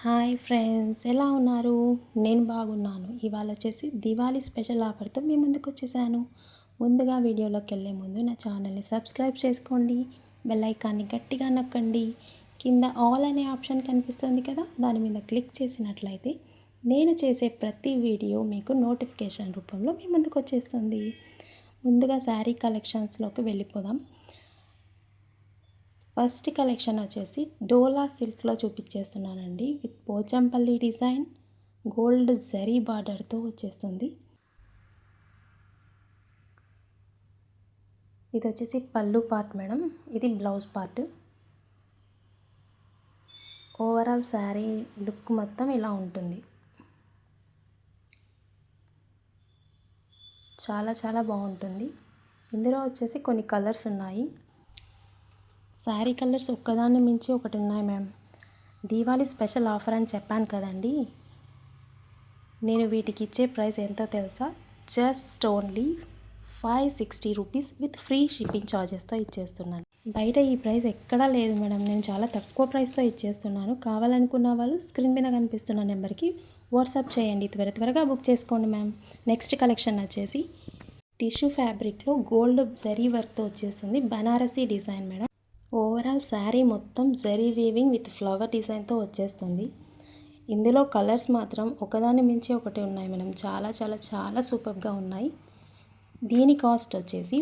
Hi friends, ఎలా ఉన్నారు? నేను బాగున్నాను. ఇవాళ వచ్చేసి దివాళీ స్పెషల్ ఆఫర్తో మీ ముందుకు వచ్చేసాను. ముందుగా వీడియోలోకి వెళ్ళే ముందు నా ఛానల్ని సబ్స్క్రైబ్ చేసుకోండి, బెల్ ఐకాన్ని గట్టిగా నొక్కండి. కింద ఆల్ అనే ఆప్షన్ కనిపిస్తుంది కదా, దాని మీద క్లిక్ చేసినట్లయితే నేను చేసే ప్రతి వీడియో మీకు నోటిఫికేషన్ రూపంలో మీ ముందుకు వచ్చేస్తుంది. ముందుగా శారీ కలెక్షన్స్లోకి వెళ్ళిపోదాం. ఫస్ట్ కలెక్షన్ వచ్చేసి డోలా సిల్క్లో చూపించేస్తున్నానండి. With Pochampally design, gold zari బార్డర్తో వచ్చేస్తుంది. ఇది వచ్చేసి పళ్ళు పార్ట్ మేడం, ఇది blouse part. Overall sari look మొత్తం ఇలా ఉంటుంది. చాలా చాలా బాగుంటుంది. ఇందులో వచ్చేసి కొన్ని కలర్స్ ఉన్నాయి. శారీ కలర్స్ ఒక్కదాన్ని మించి ఒకటి ఉన్నాయి మ్యామ్. దీవాళీ స్పెషల్ ఆఫర్ అని చెప్పాను కదండి. నేను వీటికి ఇచ్చే ప్రైస్ ఎంతో తెలుసా? Just only 560 rupees with free shipping ఛార్జెస్తో ఇచ్చేస్తున్నాను. బయట ఈ ప్రైస్ ఎక్కడా లేదు మేడం. నేను చాలా తక్కువ ప్రైస్తో ఇచ్చేస్తున్నాను. కావాలనుకున్న వాళ్ళు స్క్రీన్ మీద కనిపిస్తున్న నెంబర్కి వాట్సాప్ చేయండి. త్వరగా బుక్ చేసుకోండి మ్యామ్. నెక్స్ట్ కలెక్షన్ వచ్చేసి టిష్యూ ఫ్యాబ్రిక్లో గోల్డ్ జరీ వర్క్తో వచ్చేస్తుంది. Banarasi design madam. Overall sari మొత్తం జరీ వీవింగ్ విత్ ఫ్లవర్ డిజైన్తో వచ్చేస్తుంది. ఇందులో కలర్స్ మాత్రం ఒకదాని మించి ఒకటి ఉన్నాయి మేడం. చాలా చాలా చాలా సూపర్గా ఉన్నాయి. దీని కాస్ట్ వచ్చేసి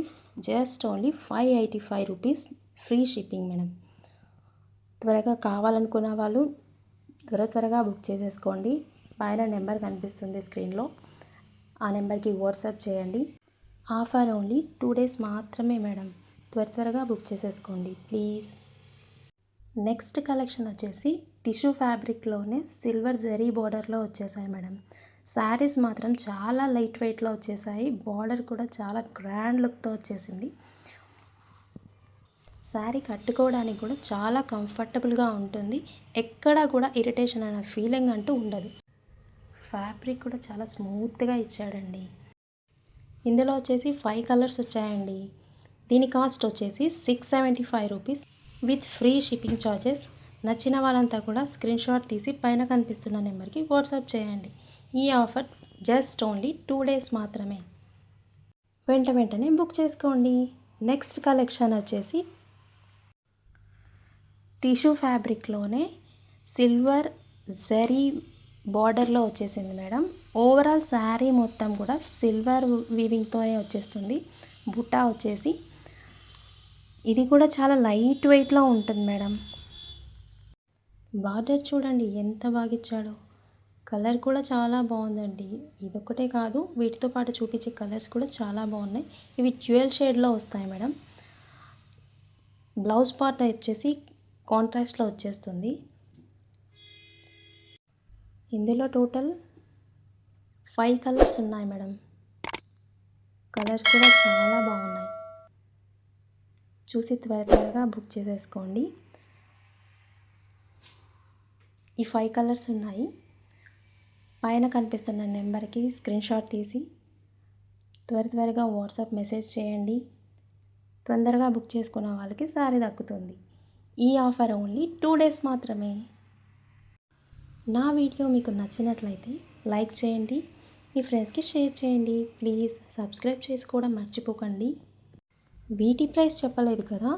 just only 585 rupees free shipping madam. త్వరగా కావాలనుకున్న వాళ్ళు త్వరగా బుక్ చేసేసుకోండి. పైన నెంబర్ కనిపిస్తుంది స్క్రీన్లో, ఆ నెంబర్కి వాట్సాప్ చేయండి. ఆఫర్ ఓన్లీ 2 days మాత్రమే మేడం. త్వరగా బుక్ చేసేసుకోండి ప్లీజ్. నెక్స్ట్ కలెక్షన్ వచ్చేసి టిష్యూ ఫ్యాబ్రిక్లోనే సిల్వర్ జరీ బార్డర్లో వచ్చేసాయి మేడం. శారీస్ మాత్రం చాలా లైట్ వెయిట్లో వచ్చేసాయి. బార్డర్ కూడా చాలా గ్రాండ్ లుక్తో వచ్చేసింది. శారీ కట్టుకోవడానికి కూడా చాలా కంఫర్టబుల్గా ఉంటుంది. ఎక్కడా కూడా ఇరిటేషన్ అనే ఫీలింగ్ అంటూ ఉండదు. ఫ్యాబ్రిక్ కూడా చాలా స్మూత్గా ఇచ్చాడండి. ఇందులో వచ్చేసి 5 కలర్స్ వచ్చాయండి. దీని కాస్ట్ వచ్చేసి 675 rupees with free shipping charges. నచ్చిన వాళ్ళంతా కూడా స్క్రీన్ షాట్ తీసి పైన కనిపిస్తున్న నెంబర్కి వాట్సాప్ చేయండి. ఈ ఆఫర్ జస్ట్ ఓన్లీ 2 days మాత్రమే. వెంటనే బుక్ చేసుకోండి. నెక్స్ట్ కలెక్షన్ వచ్చేసి టిష్యూ ఫ్యాబ్రిక్లోనే సిల్వర్ జరీ బార్డర్లో వచ్చేసింది మేడం. ఓవరాల్ శారీ మొత్తం కూడా సిల్వర్ వీవింగ్తోనే వచ్చేస్తుంది. బుట్టా వచ్చేసి ఇది కూడా చాలా లైట్ వెయిట్లో ఉంటుంది మేడం. బార్డర్ చూడండి ఎంత బాగా ఇచ్చాడో. కలర్ కూడా చాలా బాగుందండి. ఇదొక్కటే కాదు, వీటితో పాటు చూపించే కలర్స్ కూడా చాలా బాగున్నాయి. ఇవి డ్యూయల్ షేడ్లో వస్తాయి మేడం. బ్లౌజ్ పార్ట్ వచ్చేసి కాంట్రాస్ట్లో వచ్చేస్తుంది. ఇందులో టోటల్ 5 కలర్స్ ఉన్నాయి మేడం. కలర్స్ కూడా చాలా బాగున్నాయి. చూసి త్వరగా బుక్ చేసేసుకోండి. ఈ 5 కలర్స్ ఉన్నాయి. పైన కనిపిస్తున్న నెంబర్కి స్క్రీన్ షాట్ తీసి త్వరగా వాట్సాప్ మెసేజ్ చేయండి. తొందరగా బుక్ చేసుకున్న వాళ్ళకి సారీ దక్కుతుంది. ఈ ఆఫర్ ఓన్లీ 2 days మాత్రమే. నా వీడియో మీకు నచ్చినట్లయితే లైక్ చేయండి, మీ ఫ్రెండ్స్కి షేర్ చేయండి. ప్లీజ్ సబ్స్క్రైబ్ చేసుకోవడం మర్చిపోకండి. వీటి ప్రైస్ చెప్పలేదు కదా.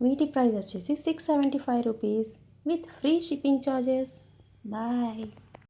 వీటి ప్రైస్ వచ్చేసి 675 rupees with free shipping charges. Bye.